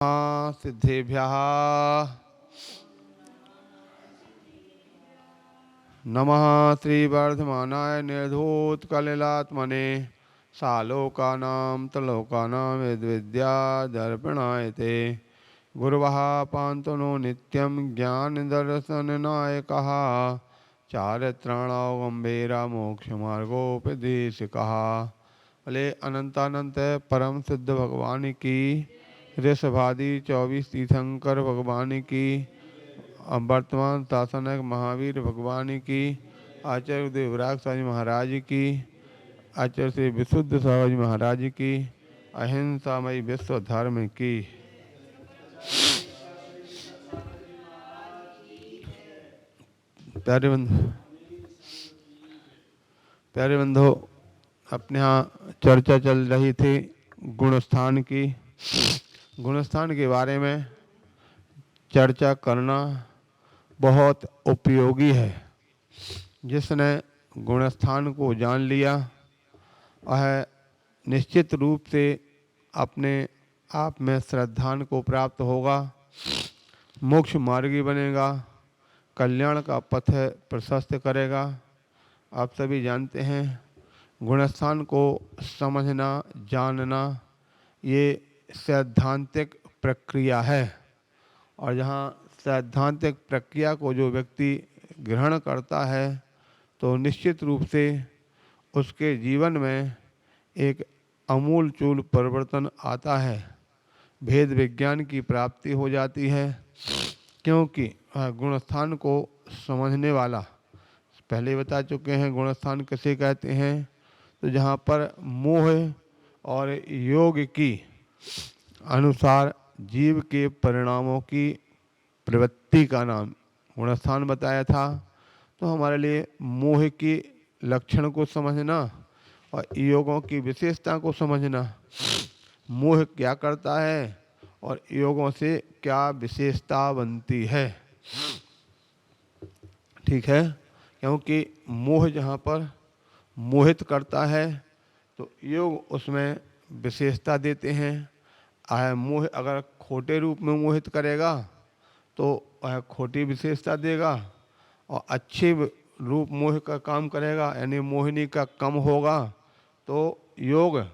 सिद्धेभ्यः नमः श्रीवर्धमानाय निर्धूतकलिलात्मने सालोकानां त्रिलोकानां यद्विद्यादर्पणाय ते गुरवः पान्तु नो नित्यं ज्ञानदर्शननायकः चारित्राणावगम्भीरा मोक्षमार्गोपदेशिकः। भले अनंतानंत परम सिद्ध भगवान की, ऋषभादि 24 तीर्थंकर भगवान की, वर्तमान शासनक महावीर भगवान की, आचार्य देवराग स्वामी महाराज की, आचार्य श्री विशुद्ध स्वामी महाराज की, अहिंसामयी विश्व धर्म की। प्यारे बंधु, अपने यहाँ चर्चा चल रही थी गुणस्थान की। गुणस्थान के बारे में चर्चा करना बहुत उपयोगी है। जिसने गुणस्थान को जान लिया वह निश्चित रूप से अपने आप में श्रद्धान को प्राप्त होगा, मोक्ष मार्गी बनेगा, कल्याण का पथ प्रशस्त करेगा। आप सभी जानते हैं गुणस्थान को समझना जानना ये सैद्धांतिक प्रक्रिया है, और जहाँ सैद्धांतिक प्रक्रिया को जो व्यक्ति ग्रहण करता है तो निश्चित रूप से उसके जीवन में एक अमूल चूल परिवर्तन आता है, भेद विज्ञान की प्राप्ति हो जाती है। क्योंकि गुणस्थान को समझने वाला, पहले बता चुके हैं गुणस्थान किसे कहते हैं, तो जहाँ पर मोह और योग की अनुसार जीव के परिणामों की प्रवृत्ति का नाम गुणस्थान बताया था। तो हमारे लिए मोह के लक्षण को समझना और योगों की विशेषता को समझना, मोह क्या करता है और योगों से क्या विशेषता बनती है, ठीक है। क्योंकि मोह जहाँ पर मोहित करता है तो योग उसमें विशेषता देते हैं। मोह अगर खोटे रूप में मोहित करेगा तो वह खोटी विशेषता देगा, और अच्छे रूप मोह का काम करेगा यानी मोहिनी का कम होगा तो योग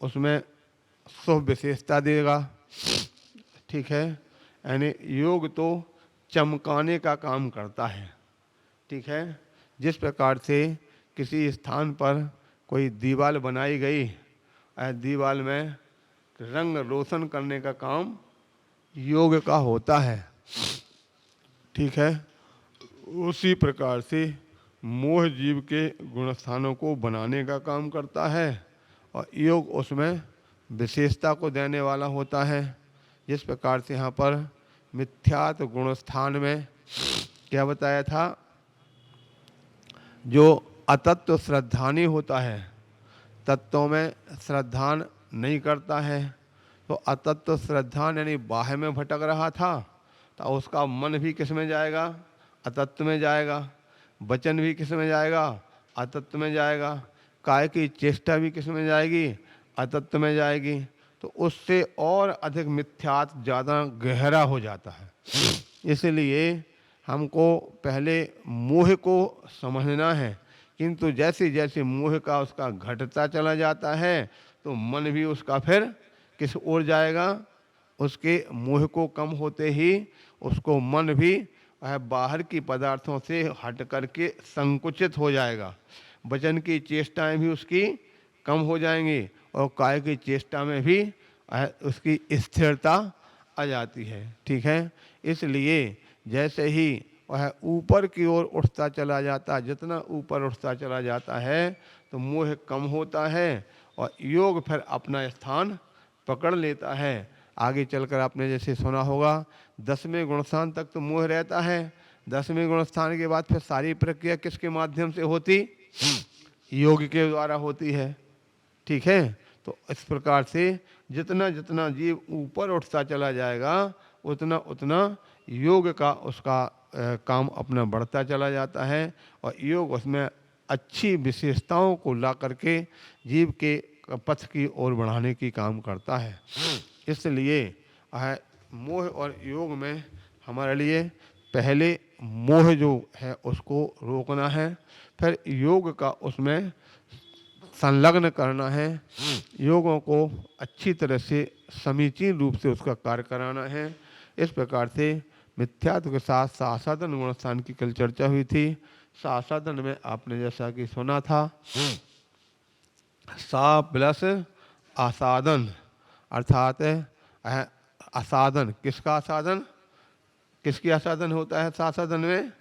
उसमें शुभ विशेषता देगा, ठीक है। यानी योग तो चमकाने का काम करता है, ठीक है। जिस प्रकार से किसी स्थान पर कोई दीवार बनाई गई, दीवार में रंग रोशन करने का काम योग का होता है, ठीक है। उसी प्रकार से मोह जीव के गुणस्थानों को बनाने का काम करता है और योग उसमें विशेषता को देने वाला होता है। जिस प्रकार से यहाँ पर मिथ्यात्व गुणस्थान में क्या बताया था, जो अतत्व श्रद्धानी होता है, तत्वों में श्रद्धान नहीं करता है, तो अतत्व श्रद्धान यानी बाह्य में भटक रहा था तो उसका मन भी किस में जाएगा, अतत्व में जाएगा। वचन भी किस में जाएगा, अतत्व में जाएगा। काय की चेष्टा भी किस में जाएगी, अतत्व में जाएगी। तो उससे और अधिक मिथ्यात्व ज़्यादा गहरा हो जाता है। इसलिए हमको पहले मोह को समझना है, किंतु जैसे जैसे मोह का उसका घटता चला जाता है तो मन भी उसका फिर किस ओर जाएगा, उसके मोह को कम होते ही उसको मन भी बाहर की पदार्थों से हट करके संकुचित हो जाएगा। वचन की चेष्टाएं भी उसकी कम हो जाएंगी और काय की चेष्टा में भी उसकी स्थिरता आ जाती है, ठीक है। इसलिए जैसे ही वह ऊपर की ओर उठता चला जाता, जितना ऊपर उठता चला जाता है तो मोह कम होता है और योग फिर अपना स्थान पकड़ लेता है। आगे चलकर आपने जैसे सुना होगा 10वें गुणस्थान तक तो मोह रहता है, 10वें गुणस्थान के बाद फिर सारी प्रक्रिया किसके माध्यम से होती, योग के द्वारा होती है, ठीक है। तो इस प्रकार से जितना जितना जीव ऊपर उठता चला जाएगा उतना उतना योग का उसका काम अपना बढ़ता चला जाता है और योग उसमें अच्छी विशेषताओं को ला करके जीव के पथ की ओर बढ़ाने की काम करता है। इसलिए मोह और योग में हमारे लिए पहले मोह जो है उसको रोकना है, फिर योग का उसमें संलग्न करना है, योगों को अच्छी तरह से समीचीन रूप से उसका कार्य कराना है। इस प्रकार से मिथ्यात्व के साथ सासाधन गुणस्थान की कल चर्चा हुई थी। सासाधन में आपने जैसा कि सुना था, सा प्लस आसाधन अर्थात आसाधन, किसका आसाधन, किसकी आसाधन होता है सासाधन में?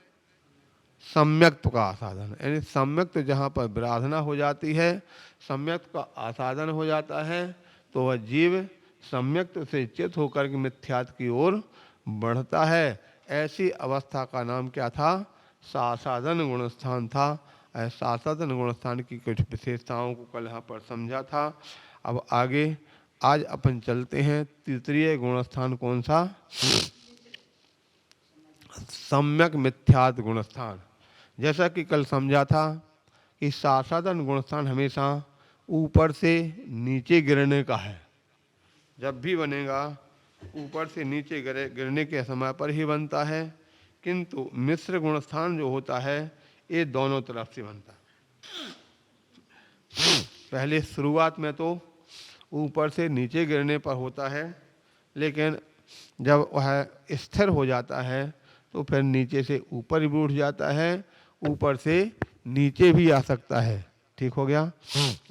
सम्यक्त्व का आसाधन, यानी सम्यक्त्व जहाँ पर विराधना हो जाती है, सम्यक्त्व का आसाधन हो जाता है, तो वह जीव सम्यक्त्व से चित होकर के मिथ्यात्व की ओर बढ़ता है। ऐसी अवस्था का नाम क्या था? सासाधन गुणस्थान था। सासाधन गुणस्थान की कुछ विशेषताओं को कल यहाँ पर समझा था। अब आगे आज अपन चलते हैं, तृतीय गुणस्थान कौन सा? सम्यक मिथ्यात्व गुणस्थान। जैसा कि कल समझा था कि सासाधन गुणस्थान हमेशा ऊपर से नीचे गिरने का है। जब भी बनेगा ऊपर से नीचे गिरने के समय पर ही बनता है, किंतु मिश्र गुणस्थान जो होता है ये दोनों तरफ से बनता है। पहले शुरुआत में तो ऊपर से नीचे गिरने पर होता है, लेकिन जब वह स्थिर हो जाता है तो फिर नीचे से ऊपर भी उठ जाता है, ऊपर से नीचे भी आ सकता है। ठीक हो गया?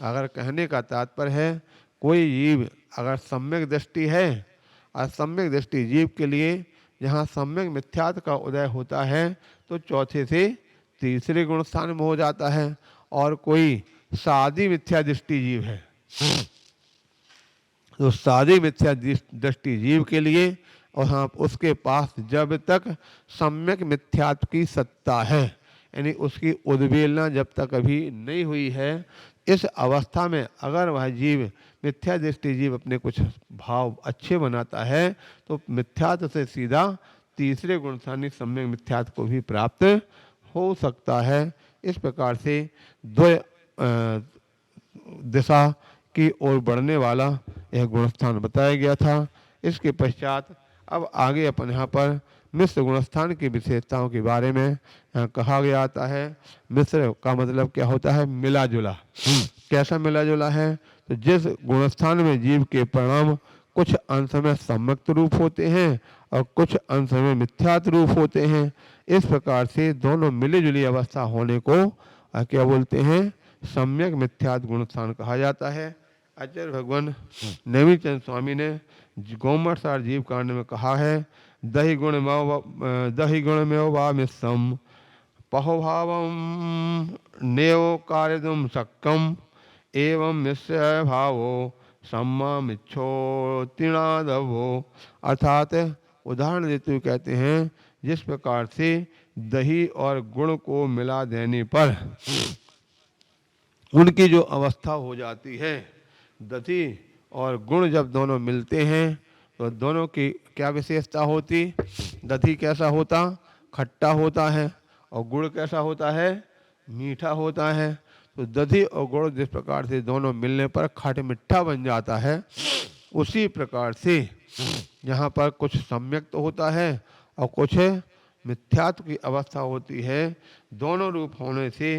अगर कहने का तात्पर्य है कोई जीव अगर सम्यक दृष्टि है, और सम्यक दृष्टि जीव के लिए जहाँ सम्यक मिथ्यात्व का उदय होता है तो चौथे से तीसरे गुण स्थान में हो जाता है। और कोई सादी मिथ्या दृष्टि जीव है तो सादी मिथ्या दृष्टि जीव के लिए और हाँ उसके पास जब तक सम्यक मिथ्यात्व की सत्ता है, यानी उसकी उद्वेलना जब तक अभी नहीं हुई है, इस अवस्था में अगर वह जीव मिथ्या दृष्टि जीव अपने कुछ भाव अच्छे बनाता है तो मिथ्यात्व से सीधा तीसरे गुणस्थानी सम्यक मिथ्यात्व को भी प्राप्त हो सकता है। इस प्रकार से दो दिशा की ओर बढ़ने वाला यह गुणस्थान बताया गया था। इसके पश्चात अब आगे अपन यहाँ पर मिश्र गुणस्थान की विशेषताओं के बारे में कहा गया आता है। मिश्र का मतलब क्या होता है? मिला जुला। कैसा मिला जुला है? तो जिस गुणस्थान में जीव के परिणाम कुछ अंश में सम्यक्त रूप होते हैं और कुछ अंश में मिथ्यात्व रूप होते हैं, इस प्रकार से दोनों मिली जुली अवस्था होने को क्या बोलते हैं? सम्यक मिथ्यात्व गुणस्थान कहा जाता है। आचार्य भगवान नवीन चंद स्वामी ने गौमरसार जीव कांड में कहा है, दही गुण में वा मिश्रम पहोभावम नेव कार्यदुम सक्कम एवं मिश्र भावो सम्मा मिच्छो तिणादवो। अर्थात उदाहरण देते हुए कहते हैं, जिस प्रकार से दही और गुण को मिला देने पर उनकी जो अवस्था हो जाती है, दही और गुण जब दोनों मिलते हैं तो दोनों की क्या विशेषता होती? दही कैसा होता? खट्टा होता है, और गुड़ कैसा होता है? मीठा होता है। तो दही और गुड़ जिस प्रकार से दोनों मिलने पर खट मिठा बन जाता है, उसी प्रकार से यहाँ पर कुछ सम्यक तो होता है और कुछ मिथ्यात्व की अवस्था होती है। दोनों रूप होने से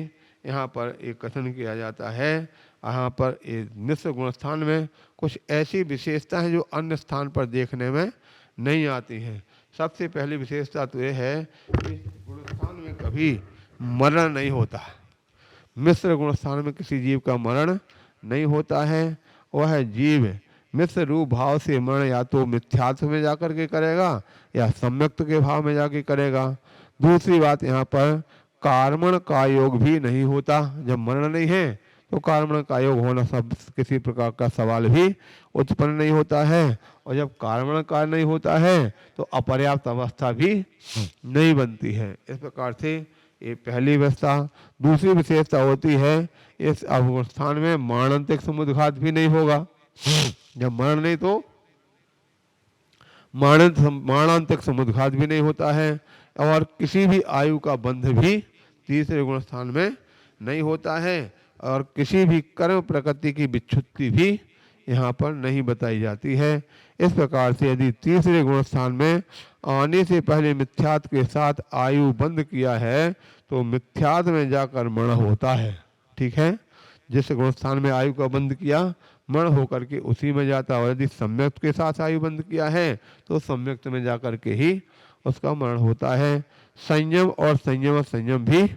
यहाँ पर एक कथन किया जाता है, यहाँ पर मिश्र गुणस्थान में कुछ ऐसी विशेषता है जो अन्य स्थान पर देखने में नहीं आती हैं। सबसे पहली विशेषता तो यह है कि गुणस्थान में कभी मरण नहीं होता। मिश्र गुणस्थान में किसी जीव का मरण नहीं होता है। वह जीव मिश्र रूप भाव से मरण या तो मिथ्यात्व में जाकर के करेगा या सम्यक्त के भाव में जाके करेगा। दूसरी बात, यहाँ पर कार्मण का योग भी नहीं होता। जब मरण नहीं है तो कार्मण का योग होना सब किसी प्रकार का सवाल भी उत्पन्न नहीं होता है, और जब कार्मण का नहीं होता है तो अपर्याप्त अवस्था भी नहीं बनती है। इस प्रकार से ये पहली व्यवस्था। दूसरी विशेषता होती है इस अवस्थान में मारणांतिक समुद्घात भी नहीं होगा। जब मरण नहीं तो मारणांतिक समुद्घात भी नहीं होता है, और किसी भी आयु का बंध भी तीसरे गुण स्थान में नहीं होता है, और किसी भी कर्म प्रकृति की विच्छुत्ति भी यहाँ पर नहीं बताई जाती है। इस प्रकार से यदि तीसरे गुण स्थान में आने से पहले मिथ्यात्व के साथ आयु बंद किया है तो मिथ्यात्व में जाकर मण होता है। ठीक है, जिस गुण स्थान में आयु का बंद किया मण होकर के उसी में जाता है, और यदि सम्यक्त के साथ आयु बंद किया है तो सम्यक्त में जाकर के ही उसका मरण होता है। संयम और संयम भी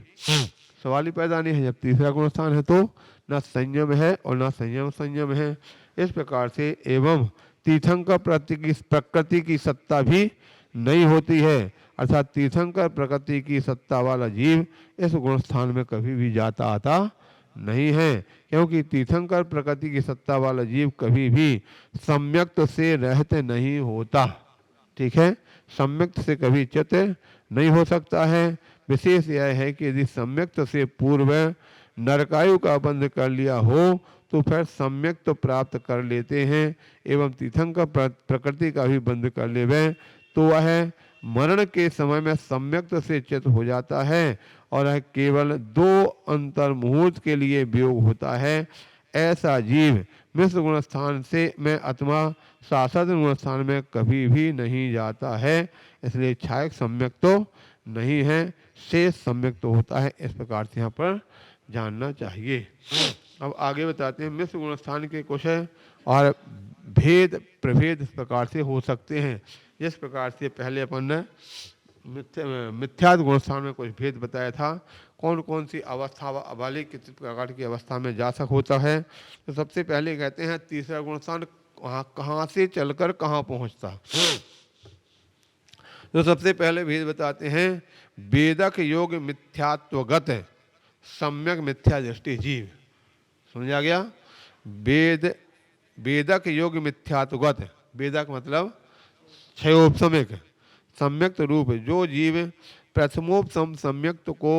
सवाल ही पैदा नहीं है। जब तीसरा गुण स्थान है तो न संयम है और न संयम है। इस प्रकार से एवं तीर्थंकर प्रकृति की सत्ता भी नहीं होती है, अर्थात तीर्थंकर प्रकृति की सत्ता वाला जीव इस गुण स्थान में कभी भी जाता आता नहीं है, क्योंकि तीर्थंकर प्रकृति की सत्ता वाला जीव कभी भी सम्यक्त से रहते नहीं होता। ठीक है, सम्यक्त से कभी चित्त नहीं हो सकता है। विशेष यह है कि यदि सम्यक्त से पूर्व नरकायु का बंध कर लिया हो तो फिर सम्यक्त प्राप्त कर लेते हैं, एवं तीर्थंकर प्रकृति का भी बंध कर ले तो वह मरण के समय में सम्यक्त से चित हो जाता है और वह केवल 2 अंतर मुहूर्त के लिए वियोग होता है। ऐसा जीव मिश्र गुण स्थान से में अथवा शासद गुण स्थान में कभी भी नहीं जाता है, इसलिए छायक सम्यक तो नहीं है, शेष सम्यक तो होता है। इस प्रकार से यहाँ पर जानना चाहिए। अब आगे बताते हैं मिश्र गुण स्थान के कुछ और भेद प्रभेद इस प्रकार से हो सकते हैं। जिस प्रकार से पहले अपन ने मिथ्यात्व गुण स्थान में कुछ भेद बताया था, कौन कौन सी अवस्था वाली किस प्रकार की अवस्था में जा होता है। तो सबसे पहले कहते हैं तीसरा गुण स्थान कहाँ से चलकर कहाँ पहुँचता। तो सबसे पहले भेद बताते हैं वेदक योग मिथ्यात्वगत सम्यक मिथ्या दृष्टि जीव। समझा गया? वेदक योग मिथ्यात्वगत, वेदक मतलब क्षयोपशमिक सम्यक्त रूप जो जीव प्रथमोपशम सम्यक्त को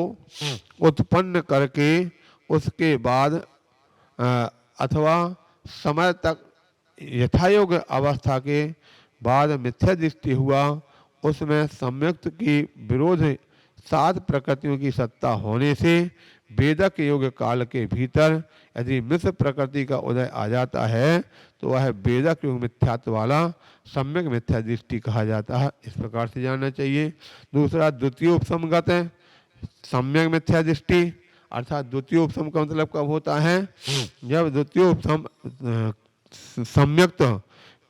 उत्पन्न करके उसके बाद अथवा समय तक यथायोग अवस्था के बाद मिथ्या दृष्टि हुआ, उसमें सम्यक्त की विरोध 7 प्रकृतियों की सत्ता होने से वेदक योग काल के भीतर यदि मिश्र प्रकृति का उदय आ जाता है तो वह वेदक योग मिथ्यात्व वाला सम्यक मिथ्या दृष्टि कहा जाता है। इस प्रकार से जानना चाहिए। दूसरा द्वितीय उपसमगत है सम्यक मिथ्या दृष्टि, अर्थात द्वितीय उपसम का मतलब कब होता है, जब द्वितीय उपसम सम्यक्त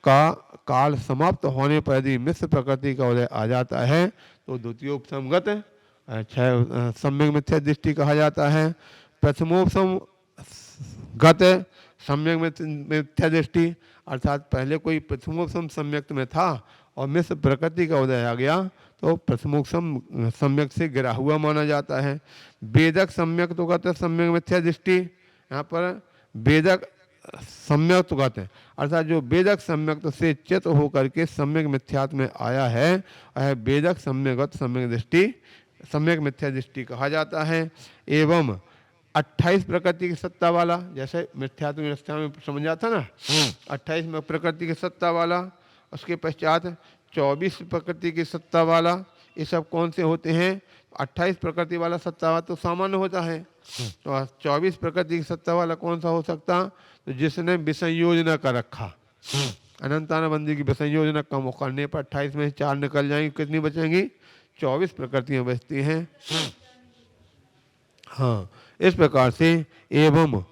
का काल समाप्त होने पर यदि मिश्र प्रकृति का उदय आ जाता है तो द्वितीय उपसमगत सम्यक मिथ्या दृष्टि कहा जाता है। प्रथमोपसम गत सम्यक मिथ्या दृष्टि, अर्थात पहले कोई प्रथमोपसम सम्यक्त में था और मिश्र प्रकृति का उदय आ गया तो प्रथमोपसम सम्यक से गिरा हुआ माना जाता है। वेदक सम्यक तो कहते हैं सम्यक मिथ्या दृष्टि, यहाँ पर वेदक सम्यक तो कहते हैं अर्थात जो वेदक सम्यक से चित होकर के सम्यक मिथ्यात्व में आया है वह वेदक सम्यगत सम्यक दृष्टि सम्यक मिथ्या दृष्टि कहा जाता है। एवं 28 प्रकृति की सत्ता वाला, जैसे मिथ्यात्व अवस्था में समझा था ना, 28 में प्रकृति की सत्ता वाला, उसके पश्चात 24 प्रकृति की सत्ता वाला, ये सब कौन से होते हैं। 28 प्रकृति वाला सत्ता वाला तो सामान्य होता है, तो 24 प्रकृति की सत्ता वाला कौन सा हो सकता, तो जिसने विसंयोजना कर रखा, अनंतानबंदी की विसंयोजना कम करने पर 28 में 4 निकल जाएंगी, कितनी बचेंगी, 24 प्रकृतियां बचती हैं। हाँ, इस प्रकार से एवं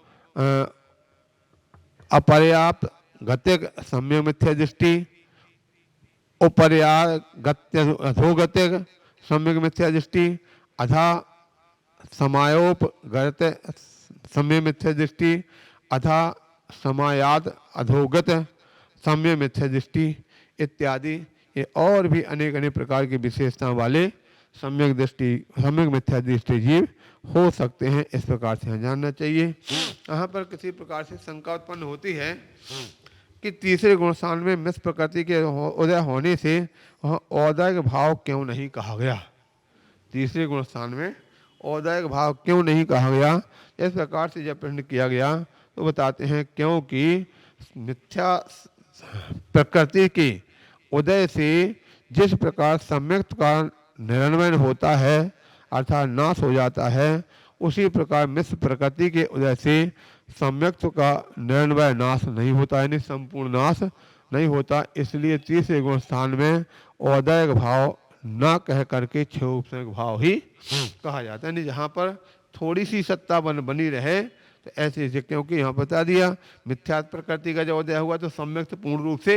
अपर्याप्त गतिक सम्यक मिथ्या दृष्टि, अधोगतिक सम्यक मिथ्या दृष्टि, अधा समायोपगत सम्यक मिथ्या दृष्टि, अधा समायाद अधोगत सम्यक मिथ्या दृष्टि इत्यादि, ये और भी अनेक अनेक प्रकार की विशेषताओं वाले सम्यक मिथ्या दृष्टि जीव हो सकते हैं। इस प्रकार से जानना चाहिए। यहाँ पर किसी प्रकार से शंका उत्पन्न होती है कि तीसरे गुण स्थान में मिश्र प्रकृति के उदय होने से वहाँ औदयिक भाव क्यों नहीं कहा गया, तीसरे गुण स्थान में औदयिक भाव क्यों नहीं कहा गया। इस प्रकार से जब प्रश्न किया गया तो बताते हैं क्योंकि मिथ्या प्रकृति के उदय से जिस प्रकार सम्यक्त का निरन्वयन होता है अर्थात नाश हो जाता है, उसी प्रकार मिश्र प्रकृति के उदय से सम्यक्त्व का निर्णय नाश नहीं होता, यानी संपूर्ण नाश नहीं होता। इसलिए तीसरे गुण स्थान में औदयक भाव ना कह करके छह उपसर्ग भाव ही कहा जाता है। यानी जहाँ पर थोड़ी सी सत्ता बनी रहे तो ऐसे, क्योंकि यहाँ बता दिया मिथ्यात्व प्रकृति का जब उदय हुआ तो सम्यक पूर्ण रूप से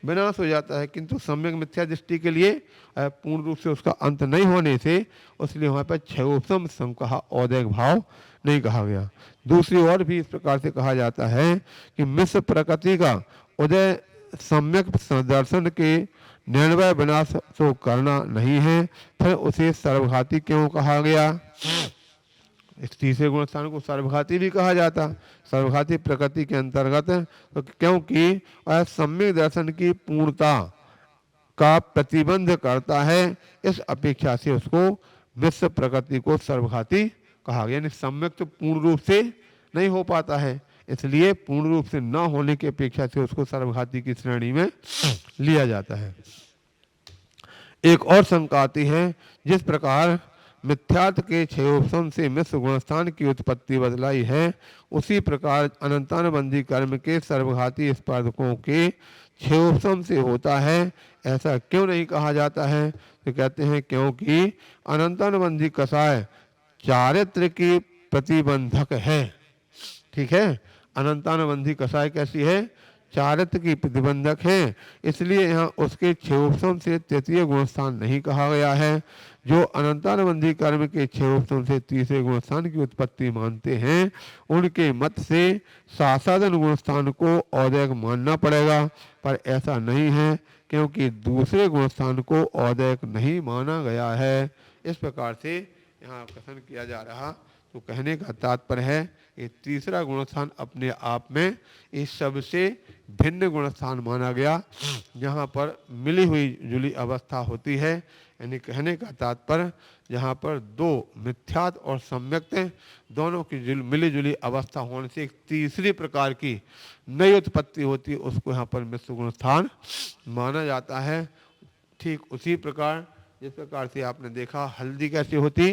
विनाश हो जाता है, किंतु सम्यक मिथ्या दृष्टि के लिए पूर्ण रूप से उसका अंत नहीं होने से उसलिए वहाँ पर क्षयोपम सम कहा, औदयक भाव नहीं कहा गया। दूसरी ओर भी इस प्रकार से कहा जाता है कि मिश्र प्रकृति का उदय सम्यक दर्शन के निर्णय विनाश तो करना नहीं है, फिर उसे सर्वघाती क्यों कहा गया? इस तीसरे गुण स्थान को सर्वघाती भी कहा जाता, सर्वघाती प्रकृति के अंतर्गत, तो क्योंकि सम्यक दर्शन की पूर्णता का प्रतिबंध करता है, इस अपेक्षा से उसको मिश्र प्रकृति को सर्वघाती कहा गया। यानी सम्यक तो पूर्ण रूप से नहीं हो पाता है, इसलिए पूर्ण रूप से न होने की अपेक्षा से उसको सर्वघाती की श्रेणी में लिया जाता है। एक और शंका आती है, जिस प्रकार मिथ्यात्व के क्षयोपम से मिश्र गुणस्थान की उत्पत्ति बदलाई है, उसी प्रकार अनंतानुबंधी कर्म के सर्वघाती स्पर्धकों के क्षयोपम से होता है, ऐसा क्यों नहीं कहा जाता है? तो कहते हैं क्योंकि अनंतानुबंधी कषाय चारित्र की प्रतिबंधक है। ठीक है, अनंतानुबंधी कषाय कैसी है? चारित्र की प्रतिबंधक है, इसलिए यहाँ उसके क्षयोपम से तृतीय गुणस्थान नहीं कहा गया है। जो अनंतानुबंधी कर्म के क्षयोपम से तीसरे गुणस्थान की उत्पत्ति मानते हैं, उनके मत से सासादन गुणस्थान को औदयक मानना पड़ेगा, पर ऐसा नहीं है, क्योंकि दूसरे गुणस्थान को औदयक नहीं माना गया है। इस प्रकार से यहाँ कथन किया जा रहा, तो कहने का तात्पर्य है कि तीसरा गुणस्थान अपने आप में इस सबसे भिन्न गुणस्थान माना गया, जहाँ पर मिली हुई जुली अवस्था होती है। यानी कहने का तात्पर्य जहाँ पर दो मिथ्यात्व और सम्यक्त दोनों की मिली जुली अवस्था होने से एक तीसरी प्रकार की नई उत्पत्ति होती है, उसको यहाँ पर मिश्र गुणस्थान माना जाता है। ठीक उसी प्रकार जिस प्रकार से आपने देखा हल्दी कैसी होती?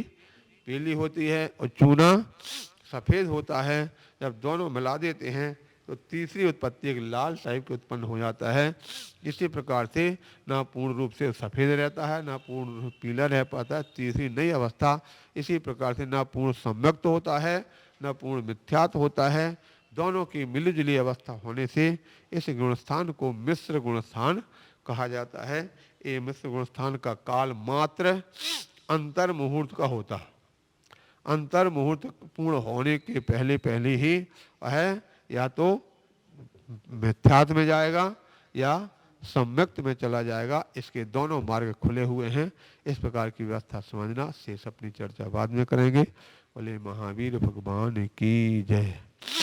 पीली होती है, और चूना सफ़ेद होता है। जब दोनों मिला देते हैं तो तीसरी उत्पत्ति एक लाल टाइप की उत्पन्न हो जाता है। इसी प्रकार से ना पूर्ण रूप से सफ़ेद रहता है, ना पूर्ण रूप पीला रह पाता है, तीसरी नई अवस्था। इसी प्रकार से ना पूर्ण सम्यक्त होता है, ना पूर्ण मिथ्यात्व होता है, दोनों की मिलीजुली अवस्था होने से इस गुणस्थान को मिश्र गुणस्थान कहा जाता है। ये मिश्र गुणस्थान का काल मात्र अंतर मुहूर्त का होता, अंतर मुहूर्त पूर्ण होने के पहले पहले ही वह या तो मिथ्यात्व में जाएगा या सम्यक्त में चला जाएगा। इसके दोनों मार्ग खुले हुए हैं। इस प्रकार की व्यवस्था समझना। शेष अपनी चर्चा बाद में करेंगे। बोले महावीर भगवान की जय।